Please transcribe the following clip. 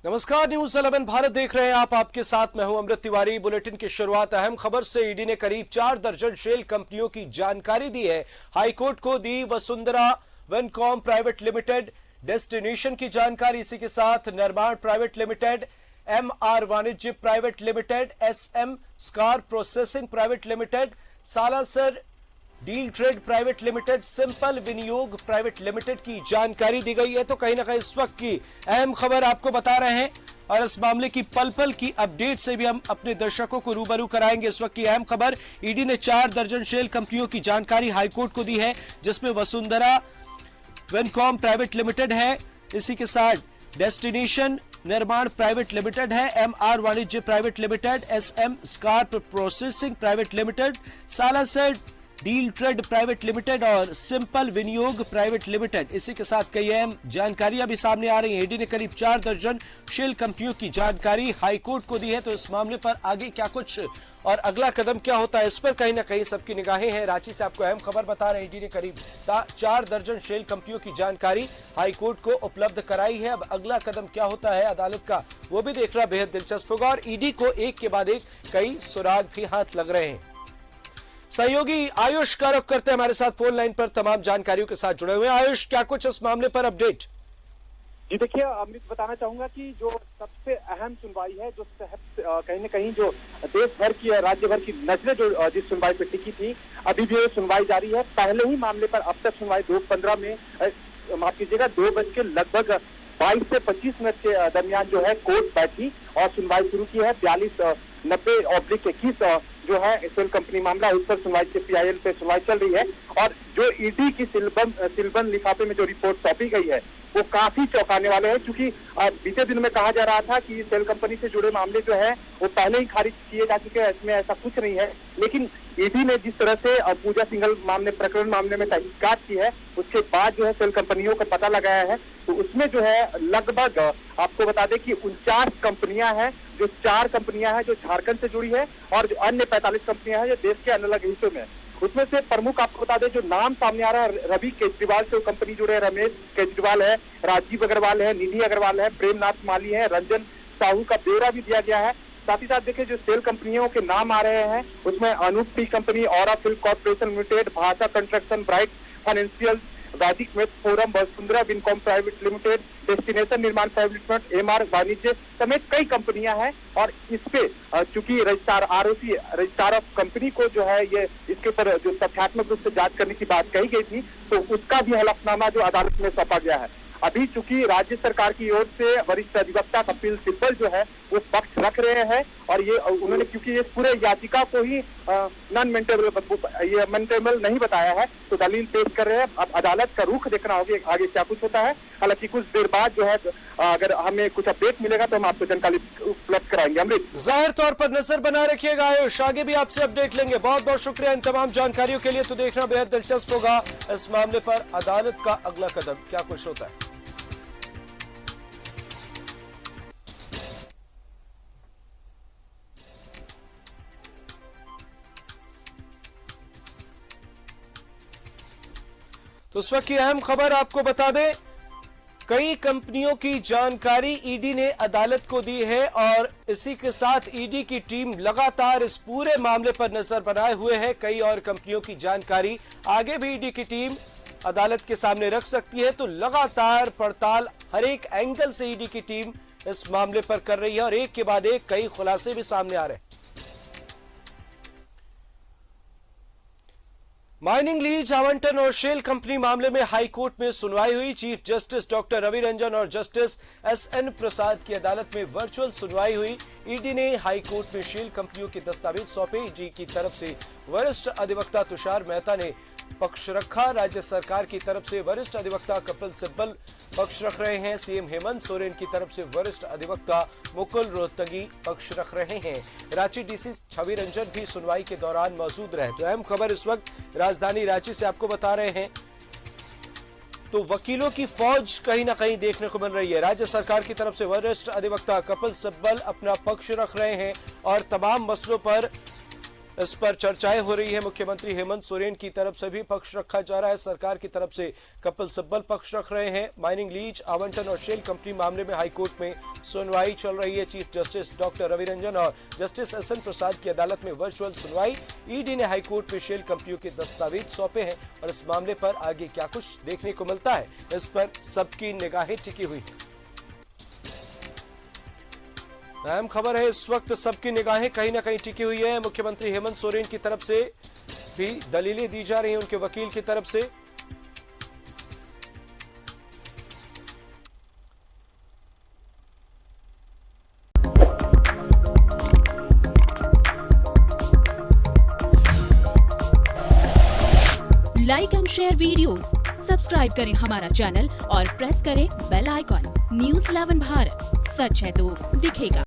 नमस्कार, न्यूज 11 भारत देख रहे हैं आप। आपके साथ मैं हूं अमृत तिवारी। बुलेटिन की शुरुआत अहम खबर से। ईडी ने करीब 4 दर्जन शेल कंपनियों की जानकारी दी है। हाईकोर्ट को दी Vasundhara Wincom private limited destination की जानकारी। इसी के साथ Nirman private limited, MR Vanijya private limited, SM scar processing private limited, Salasar deal trade private limited, simple Viniyog private limited की जानकारी दी गई है। तो कहीं ना कहीं इस वक्त की अहम खबर आपको बता रहे हैं और इस मामले की पल पल की अपडेट से भी हम अपने दर्शकों को रूबरू कराएंगे। इस वक्त की अहम खबर, ईडी ने 4 दर्जन शेल कंपनियों की जानकारी हाईकोर्ट को दी है, जिसमें वसुंधरा विनकॉम प्राइवेट लिमिटेड है। इसी के साथ डेस्टिनेशन निर्माण प्राइवेट लिमिटेड है, MR Vanijya private limited, SM scar processing private limited, Salasar deal trade private limited और सिंपल विनियोग प्राइवेट लिमिटेड। इसी के साथ कई अहम जानकारियां भी सामने आ रही हैं। ईडी ने करीब 4 दर्जन शेल कंपनियों की जानकारी हाईकोर्ट को दी है। तो इस मामले पर आगे क्या कुछ और अगला कदम क्या होता है, इस पर कहीं ना कहीं सबकी निगाहें हैं। रांची से आपको अहम खबर बता रहे हैं, ईडी ने करीब 4 दर्जन शेल कंपनियों की जानकारी हाईकोर्ट को उपलब्ध कराई है। अब अगला कदम क्या होता है अदालत का, वो भी देखना बेहद दिलचस्प होगा। और ईडी को एक के बाद एक कई सुराग भी हाथ लग रहे हैं। सहयोगी आयुष कारक करते हैं हमारे साथ फोन लाइन पर, तमाम जानकारियों के साथ जुड़े हुए हैं। आयुष, क्या कुछ इस मामले पर अपडेट? जी देखिए, अमृत बताना चाहूंगा कि जो सबसे अहम सुनवाई है, जो कहीं न कहीं जो देश भर की राज्य भर की नजरें जो जिस सुनवाई पर टिकी थी, अभी भी सुनवाई जारी है। पहले ही मामले पर अब तक सुनवाई 2:15 में, माफ कीजिएगा, 2 बज के लगभग 22 से 25 मिनट के दरमियान जो है कोर्ट बैठी और सुनवाई शुरू की है। 4290/21 जो है सेल कंपनी मामला, उस पर सुनवाई CCIL पे सुनवाई चल रही है। और जो ईडी की सिलबंद लिफाफे में जो रिपोर्ट सौंपी गई है वो काफी चौंकाने वाले हैं, क्योंकि बीते दिन में कहा जा रहा था कि सेल कंपनी से जुड़े मामले जो है वो पहले ही खारिज किए जा चुके हैं, इसमें ऐसा कुछ नहीं है। लेकिन ईडी ने जिस तरह से पूजा सिंघल प्रकरण मामले में तहकीकात की है, उसके बाद जो है सेल कंपनियों का पता लगाया है, तो उसमें जो है लगभग आपको बता दें कि 49 कंपनियां हैं, जो 4 कंपनियां हैं जो झारखंड से जुड़ी है और जो अन्य 45 कंपनियां हैं जो देश के अलग अलग हिस्सों में। उसमें से प्रमुख आपको बता दें, जो नाम सामने आ रहा है, रवि केजरीवाल से कंपनी जुड़े, रमेश केजरीवाल है, राजीव अग्रवाल है, निधि अग्रवाल है, प्रेमनाथ माली है, रंजन साहू का ब्यौरा भी दिया गया है। साथ ही साथ देखिए, जो सेल कंपनियों के नाम आ रहे हैं उसमें Anoop tea company, Aura film corporation limited, Bhasha construction, bright financial, Vaidik math forum, Vasundhara Wincom private limited, destination Nirman private limited, MR Vanijya समेत कई कंपनियां हैं। और इस पे चूंकि registrar ROC registrar of company को जो है ये इसके ऊपर जो तथ्यात्मक रूप से जांच करने की बात कही गई थी, तो उसका भी हलफनामा जो अदालत में सौंपा गया है। अभी चूंकि राज्य सरकार की ओर से वरिष्ठ अधिवक्ता कपिल सिब्बल जो है वो पक्ष रख रहे हैं, और ये उन्होंने क्योंकि ये पूरे याचिका को ही नॉन मेंटेबल नहीं बताया है, तो दलील पेश कर रहे हैं। अब अदालत का रुख देखना होगा आगे क्या कुछ होता है। हालांकि कुछ देर बाद जो है अगर हमें कुछ अपडेट मिलेगा तो हम आपको जानकारी उपलब्ध कराएंगे। अमृत, जाहिर तौर पर नजर बना रखिएगा आयुष, आगे भी आपसे अपडेट लेंगे। बहुत बहुत शुक्रिया इन तमाम जानकारियों के लिए। तो देखना बेहद दिलचस्प होगा इस मामले पर अदालत का अगला कदम क्या कुछ होता है। तो उस वक्त की अहम खबर आपको बता दें, कई कंपनियों की जानकारी ईडी ने अदालत को दी है और इसी के साथ ईडी की टीम लगातार इस पूरे मामले पर नजर बनाए हुए है। कई और कंपनियों की जानकारी आगे भी ईडी की टीम अदालत के सामने रख सकती है। तो लगातार पड़ताल हर एक एंगल से ईडी की टीम इस मामले पर कर रही है और एक के बाद एक कई खुलासे भी सामने आ रहे हैं। माइनिंग लीज आवंटन और शेल कंपनी मामले में हाईकोर्ट में सुनवाई हुई। Chief justice doctor Ravi Ranjan और जस्टिस SN प्रसाद की अदालत में वर्चुअल सुनवाई हुई। ईडी ने हाईकोर्ट में शेल कंपनियों के दस्तावेज सौंपे। ईडी की तरफ से वरिष्ठ अधिवक्ता तुषार मेहता ने पक्ष रखा। राज्य सरकार की तरफ से वरिष्ठ अधिवक्ता कपिल सिब्बल पक्ष रख रहे हैं। सीएम हेमंत सोरेन की तरफ से वरिष्ठ अधिवक्ता मुकुल रोहतगी पक्ष रख रहे हैं। रांची डीसी छवि रंजन भी सुनवाई के दौरान मौजूद रहे। तो अहम खबर इस वक्त राजधानी रांची से आपको बता रहे हैं। तो वकीलों की फौज कहीं ना कहीं देखने को मिल रही है। राज्य सरकार की तरफ से वरिष्ठ अधिवक्ता कपिल सिब्बल अपना पक्ष रख रहे हैं और तमाम मसलों पर इस पर चर्चाएं हो रही है। मुख्यमंत्री हेमंत सोरेन की तरफ से भी पक्ष रखा जा रहा है, सरकार की तरफ से कपिल सिब्बल पक्ष रख रहे हैं। माइनिंग लीज आवंटन और शेल कंपनी मामले में हाईकोर्ट में सुनवाई चल रही है। Chief justice doctor Ravi Ranjan और जस्टिस एस एन प्रसाद की अदालत में वर्चुअल सुनवाई। ईडी ने हाईकोर्ट में शेल कंपनियों के दस्तावेज सौंपे हैं और इस मामले पर आगे क्या कुछ देखने को मिलता है, इस पर सबकी निगाहें टिकी हुई है। अहम खबर है, इस वक्त सबकी निगाहें कहीं ना कहीं टिकी हुई है। मुख्यमंत्री हेमंत सोरेन की तरफ से भी दलीलें दी जा रही हैं, उनके वकील की तरफ से। Like and share videos, subscribe करें हमारा चैनल और प्रेस करें बेल आइकॉन। न्यूज़ 11 भारत, सच है तो दिखेगा।